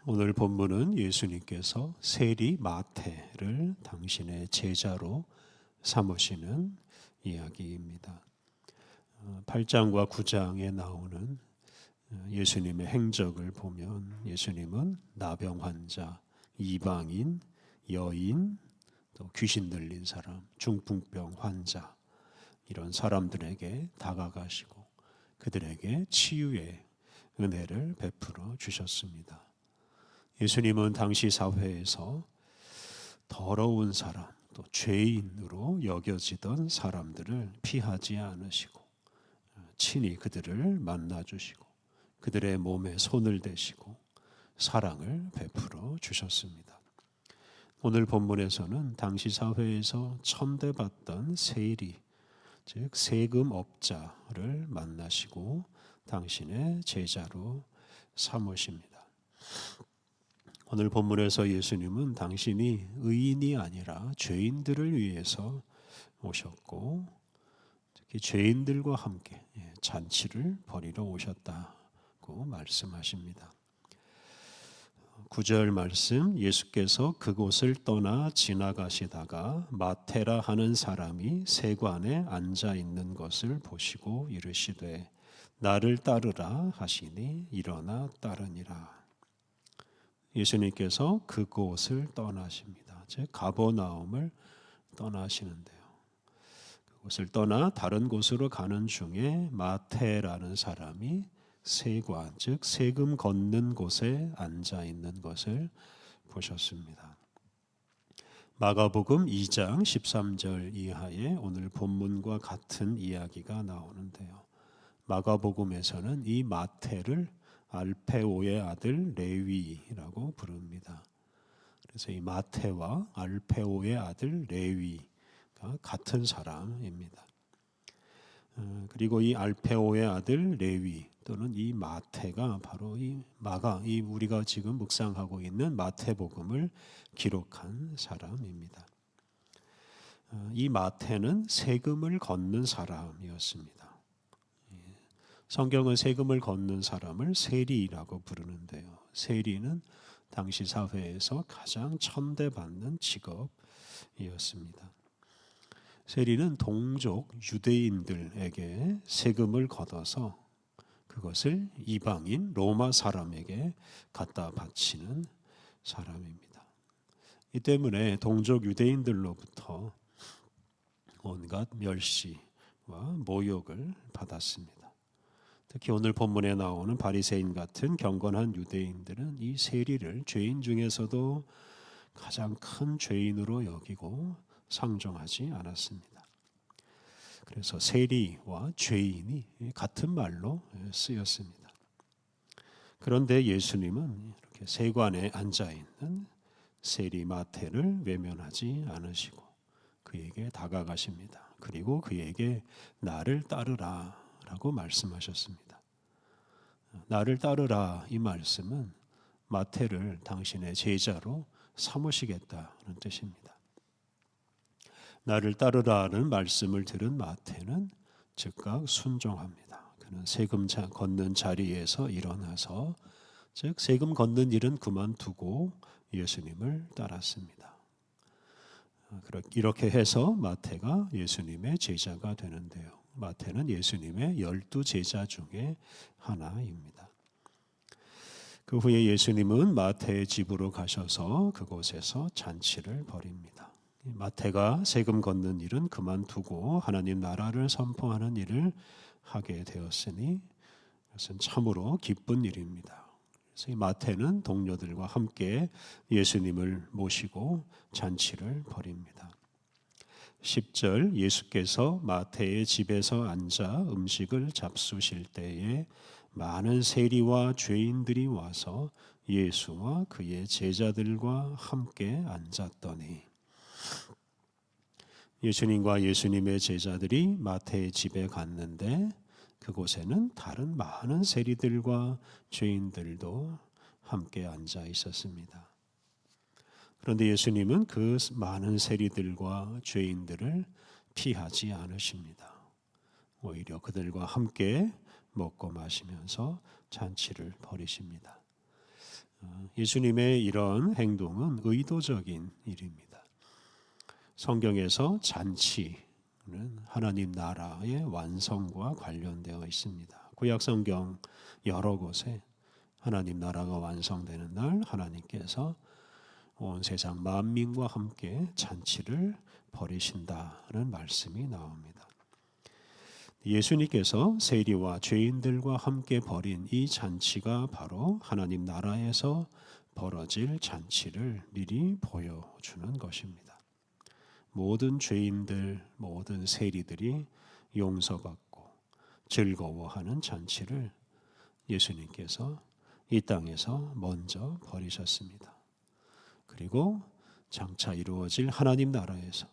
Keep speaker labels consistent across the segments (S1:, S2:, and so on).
S1: 오늘 본문은 예수님께서 세리 마태를 당신의 제자로 삼으시는 이야기입니다. 8장과 9장에 나오는 예수님의 행적을 보면 예수님은 나병 환자, 이방인, 여인, 또 귀신 들린 사람, 중풍병 환자 이런 사람들에게 다가가시고 그들에게 치유의 은혜를 베풀어 주셨습니다. 예수님은 당시 사회에서 더러운 사람, 또 죄인으로 여겨지던 사람들을 피하지 않으시고 친히 그들을 만나주시고 그들의 몸에 손을 대시고 사랑을 베풀어 주셨습니다. 오늘 본문에서는 당시 사회에서 천대받던 세리, 즉 세금업자를 만나시고 당신의 제자로 삼으십니다. 오늘 본문에서 예수님은 당신이 의인이 아니라 죄인들을 위해서 오셨고 특히 죄인들과 함께 잔치를 벌이러 오셨다고 말씀하십니다. 9절 말씀, 예수께서 그곳을 떠나 지나가시다가 마테라 하는 사람이 세관에 앉아 있는 것을 보시고 이르시되 나를 따르라 하시니 일어나 따르니라. 예수님께서 그곳을 떠나십니다. 즉 가버나움을 떠나시는데요. 그곳을 떠나 다른 곳으로 가는 중에 마태라는 사람이 세관, 즉 세금 걷는 곳에 앉아 있는 것을 보셨습니다. 마가복음 2장 13절 이하에 오늘 본문과 같은 이야기가 나오는데요. 마가복음에서는 이 마태를 알페오의 아들 레위라고 부릅니다. 그래서 이 마태와 알페오의 아들 레위가 같은 사람입니다. 그리고 이 알페오의 아들 레위 또는 이 마태가 바로 이 우리가 지금 묵상하고 있는 마태복음을 기록한 사람입니다. 이 마태는 세금을 걷는 사람이었습니다. 성경은 세금을 걷는 사람을 세리라고 부르는데요. 세리는 당시 사회에서 가장 천대받는 직업이었습니다. 세리는 동족 유대인들에게 세금을 걷어서 그것을 이방인 로마 사람에게 갖다 바치는 사람입니다. 이 때문에 동족 유대인들로부터 온갖 멸시와 모욕을 받았습니다. 특히 오늘 본문에 나오는 바리새인 같은 경건한 유대인들은 이 세리를 죄인 중에서도 가장 큰 죄인으로 여기고 상종하지 않았습니다. 그래서 세리와 죄인이 같은 말로 쓰였습니다. 그런데 예수님은 이렇게 세관에 앉아 있는 세리 마태를 외면하지 않으시고 그에게 다가가십니다. 그리고 그에게 나를 따르라 라고 말씀하셨습니다. 나를 따르라 이 말씀은 마태를 당신의 제자로 삼으시겠다는 뜻입니다. 나를 따르라는 말씀을 들은 마태는 즉각 순종합니다. 그는 세금 걷는 자리에서 일어나서 즉 세금 걷는 일은 그만두고 예수님을 따랐습니다. 이렇게 해서 마태가 예수님의 제자가 되는데요. 마태는 예수님의 12제자 중에 하나입니다. 그 후에 예수님은 마태의 집으로 가셔서 그곳에서 잔치를 벌입니다. 마태가 세금 걷는 일은 그만두고 하나님 나라를 선포하는 일을 하게 되었으니 그것은 참으로 기쁜 일입니다. 그래서 이 마태는 동료들과 함께 예수님을 모시고 잔치를 벌입니다. 10절 예수께서 마태의 집에서 앉아 음식을 잡수실 때에 많은 세리와 죄인들이 와서 예수와 그의 제자들과 함께 앉았더니 예수님과 예수님의 제자들이 마태의 집에 갔는데 그곳에는 다른 많은 세리들과 죄인들도 함께 앉아 있었습니다. 그런데 예수님은 그 많은 세리들과 죄인들을 피하지 않으십니다. 오히려 그들과 함께 먹고 마시면서 잔치를 벌이십니다. 예수님의 이런 행동은 의도적인 일입니다. 성경에서 잔치는 하나님 나라의 완성과 관련되어 있습니다. 구약 성경 여러 곳에 하나님 나라가 완성되는 날 하나님께서 온 세상 만민과 함께 잔치를 벌이신다는 말씀이 나옵니다. 예수님께서 세리와 죄인들과 함께 벌인 이 잔치가 바로 하나님 나라에서 벌어질 잔치를 미리 보여주는 것입니다. 모든 죄인들, 모든 세리들이 용서받고 즐거워하는 잔치를 예수님께서 이 땅에서 먼저 벌이셨습니다. 그리고 장차 이루어질 하나님 나라에서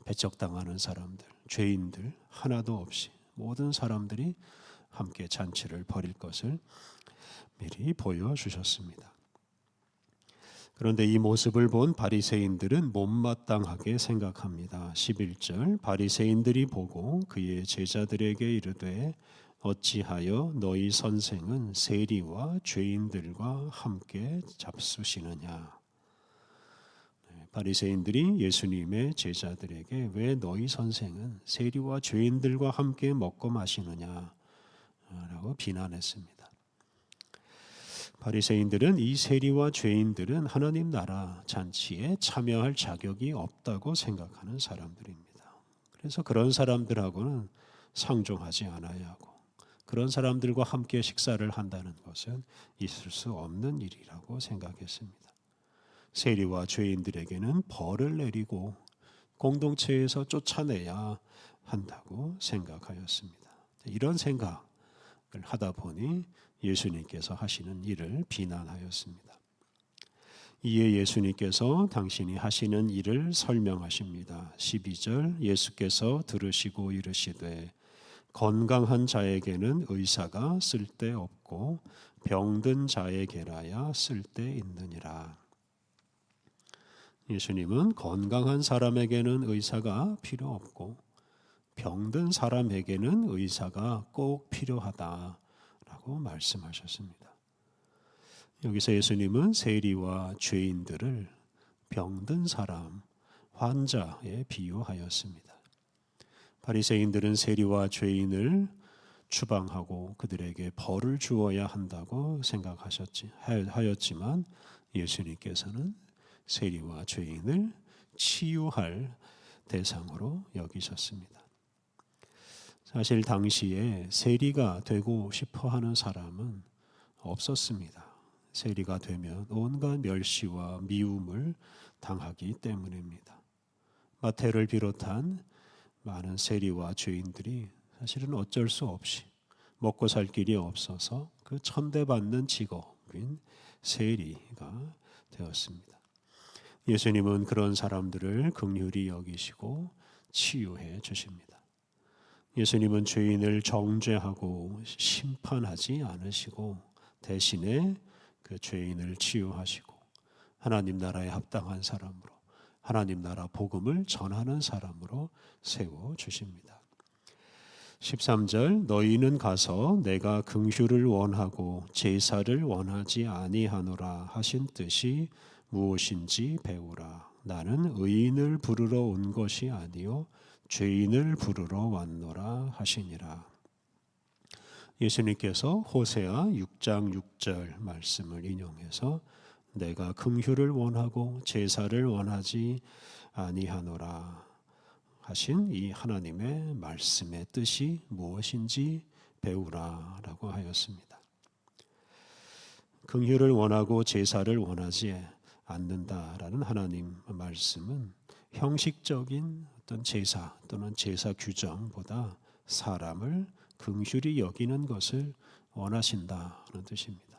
S1: 배척당하는 사람들, 죄인들 하나도 없이 모든 사람들이 함께 잔치를 벌일 것을 미리 보여주셨습니다. 그런데 이 모습을 본 바리새인들은 못마땅하게 생각합니다. 11절 바리새인들이 보고 그의 제자들에게 이르되 어찌하여 너희 선생은 세리와 죄인들과 함께 잡수시느냐. 바리새인들이 예수님의 제자들에게 왜 너희 선생은 세리와 죄인들과 함께 먹고 마시느냐 라고 비난했습니다. 바리새인들은 이 세리와 죄인들은 하나님 나라 잔치에 참여할 자격이 없다고 생각하는 사람들입니다. 그래서 그런 사람들하고는 상종하지 않아야 하고 그런 사람들과 함께 식사를 한다는 것은 있을 수 없는 일이라고 생각했습니다. 세리와 죄인들에게는 벌을 내리고 공동체에서 쫓아내야 한다고 생각하였습니다. 이런 생각을 하다 보니 예수님께서 하시는 일을 비난하였습니다. 이에 예수님께서 당신이 하시는 일을 설명하십니다. 12절 예수께서 들으시고 이르시되 건강한 자에게는 의사가 쓸데없고 병든 자에게라야 쓸데있느니라. 예수님은 건강한 사람에게는 의사가 필요 없고 병든 사람에게는 의사가 꼭 필요하다라고 말씀하셨습니다. 여기서 예수님은 세리와 죄인들을 병든 사람, 환자에 비유하였습니다. 바리새인들은 세리와 죄인을 추방하고 그들에게 벌을 주어야 한다고 생각하였지만 예수님께서는 세리와 죄인을 치유할 대상으로 여기셨습니다. 사실 당시에 세리가 되고 싶어 하는 사람은 없었습니다. 세리가 되면 온갖 멸시와 미움을 당하기 때문입니다. 마태를 비롯한 많은 세리와 죄인들이 사실은 어쩔 수 없이 먹고 살 길이 없어서 그 천대받는 직업인 세리가 되었습니다. 예수님은 그런 사람들을 긍휼히 여기시고 치유해 주십니다. 예수님은 죄인을 정죄하고 심판하지 않으시고 대신에 그 죄인을 치유하시고 하나님 나라에 합당한 사람으로 하나님 나라 복음을 전하는 사람으로 세워주십니다. 13절 너희는 가서 내가 긍휼을 원하고 제사를 원하지 아니하노라 하신 뜻이 무엇인지 배우라. 나는 의인을 부르러 온 것이 아니요 죄인을 부르러 왔노라 하시니라. 예수님께서 호세아 6장 6절 말씀을 인용해서 내가 긍휼을 원하고 제사를 원하지 아니하노라 하신 이 하나님의 말씀의 뜻이 무엇인지 배우라라고 하였습니다. 긍휼을 원하고 제사를 원하지 않는다라는 하나님 말씀은 형식적인 어떤 제사 또는 제사 규정보다 사람을 긍휼히 여기는 것을 원하신다는 뜻입니다.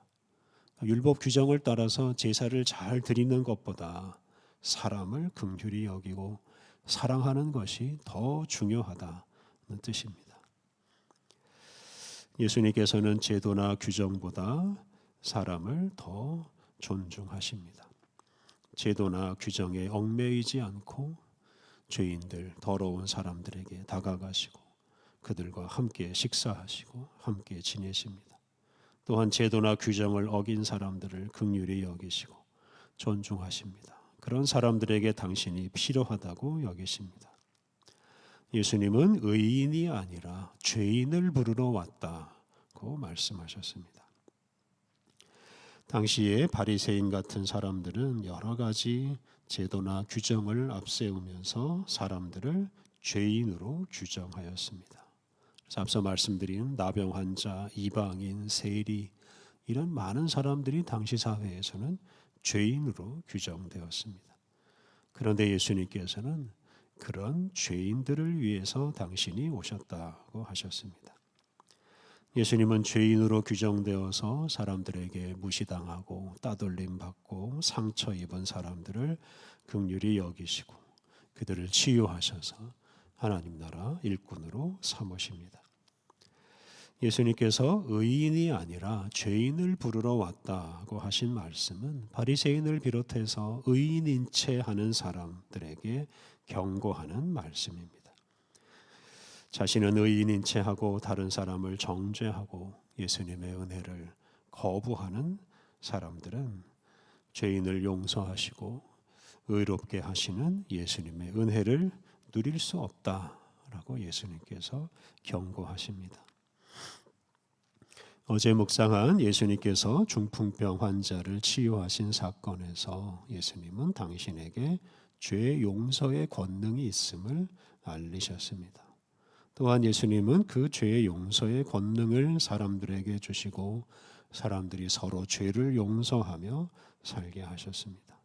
S1: 율법 규정을 따라서 제사를 잘 드리는 것보다 사람을 긍휼히 여기고 사랑하는 것이 더 중요하다는 뜻입니다. 예수님께서는 제도나 규정보다 사람을 더 존중하십니다. 제도나 규정에 얽매이지 않고 죄인들, 더러운 사람들에게 다가가시고 그들과 함께 식사하시고 함께 지내십니다. 또한 제도나 규정을 어긴 사람들을 긍휼히 여기시고 존중하십니다. 그런 사람들에게 당신이 필요하다고 여기십니다. 예수님은 의인이 아니라 죄인을 부르러 왔다고 말씀하셨습니다. 당시에 바리새인 같은 사람들은 여러 가지 제도나 규정을 앞세우면서 사람들을 죄인으로 규정하였습니다. 그래서 앞서 말씀드린 나병 환자, 이방인, 세리 이런 많은 사람들이 당시 사회에서는 죄인으로 규정되었습니다. 그런데 예수님께서는 그런 죄인들을 위해서 당신이 오셨다고 하셨습니다. 예수님은 죄인으로 규정되어서 사람들에게 무시당하고 따돌림 받고 상처 입은 사람들을 긍휼히 여기시고 그들을 치유하셔서 하나님 나라 일꾼으로 삼으십니다. 예수님께서 의인이 아니라 죄인을 부르러 왔다고 하신 말씀은 바리새인을 비롯해서 의인인 채 하는 사람들에게 경고하는 말씀입니다. 자신은 의인인 채 하고 다른 사람을 정죄하고 예수님의 은혜를 거부하는 사람들은 죄인을 용서하시고 의롭게 하시는 예수님의 은혜를 누릴 수 없다라고 예수님께서 경고하십니다. 어제 묵상한 예수님께서 중풍병 환자를 치유하신 사건에서 예수님은 당신에게 죄 용서의 권능이 있음을 알리셨습니다. 또한 예수님은 그 죄 용서의 권능을 사람들에게 주시고 사람들이 서로 죄를 용서하며 살게 하셨습니다.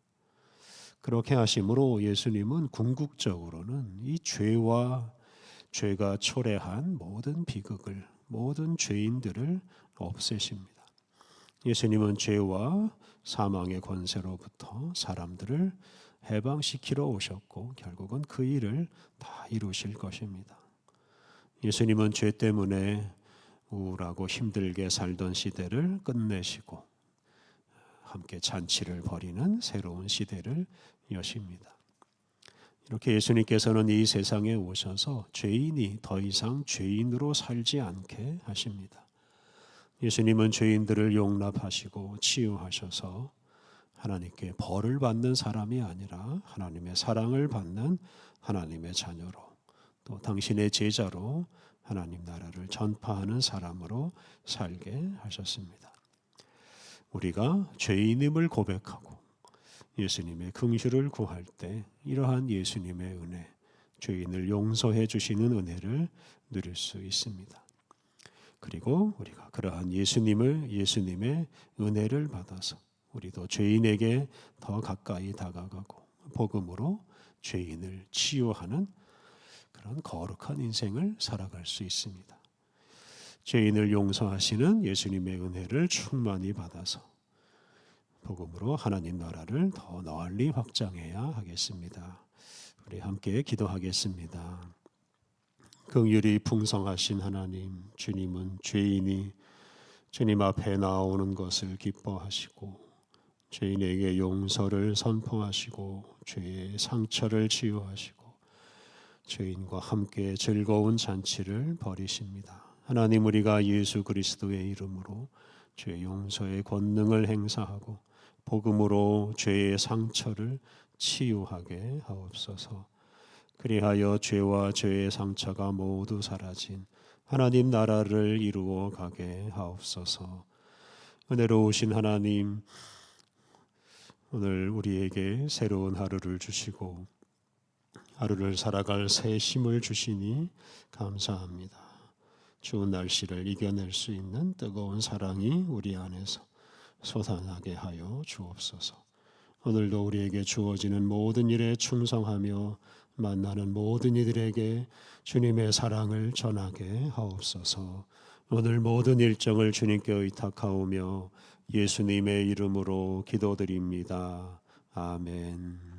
S1: 그렇게 하심으로 예수님은 궁극적으로는 이 죄가 초래한 모든 비극을, 모든 죄인들을 없애십니다. 예수님은 죄와 사망의 권세로부터 사람들을 해방시키러 오셨고 결국은 그 일을 다 이루실 것입니다. 예수님은 죄 때문에 우울하고 힘들게 살던 시대를 끝내시고 함께 잔치를 벌이는 새로운 시대를 여십니다. 이렇게 예수님께서는 이 세상에 오셔서 죄인이 더 이상 죄인으로 살지 않게 하십니다. 예수님은 죄인들을 용납하시고 치유하셔서 하나님께 벌을 받는 사람이 아니라 하나님의 사랑을 받는 하나님의 자녀로 또 당신의 제자로 하나님 나라를 전파하는 사람으로 살게 하셨습니다. 우리가 죄인임을 고백하고 예수님의 긍휼을 구할 때 이러한 예수님의 은혜, 죄인을 용서해 주시는 은혜를 누릴 수 있습니다. 그리고 우리가 그러한 예수님의 은혜를 받아서 우리도 죄인에게 더 가까이 다가가고 복음으로 죄인을 치유하는 그런 거룩한 인생을 살아갈 수 있습니다. 죄인을 용서하시는 예수님의 은혜를 충만히 받아서 복음으로 하나님 나라를 더 널리 확장해야 하겠습니다. 우리 함께 기도하겠습니다. 긍휼이 풍성하신 하나님, 주님은 죄인이 주님 앞에 나오는 것을 기뻐하시고 죄인에게 용서를 선포하시고 죄의 상처를 치유하시고 죄인과 함께 즐거운 잔치를 벌이십니다. 하나님, 우리가 예수 그리스도의 이름으로 죄 용서의 권능을 행사하고 복음으로 죄의 상처를 치유하게 하옵소서. 그리하여 죄와 죄의 상처가 모두 사라진 하나님 나라를 이루어 가게 하옵소서. 은혜로우신 하나님, 오늘 우리에게 새로운 하루를 주시고 하루를 살아갈 새 힘을 주시니 감사합니다. 추운 날씨를 이겨낼 수 있는 뜨거운 사랑이 우리 안에서 솟아나게 하여 주옵소서. 오늘도 우리에게 주어지는 모든 일에 충성하며 만나는 모든 이들에게 주님의 사랑을 전하게 하옵소서. 오늘 모든 일정을 주님께 의탁하오며 예수님의 이름으로 기도드립니다. 아멘.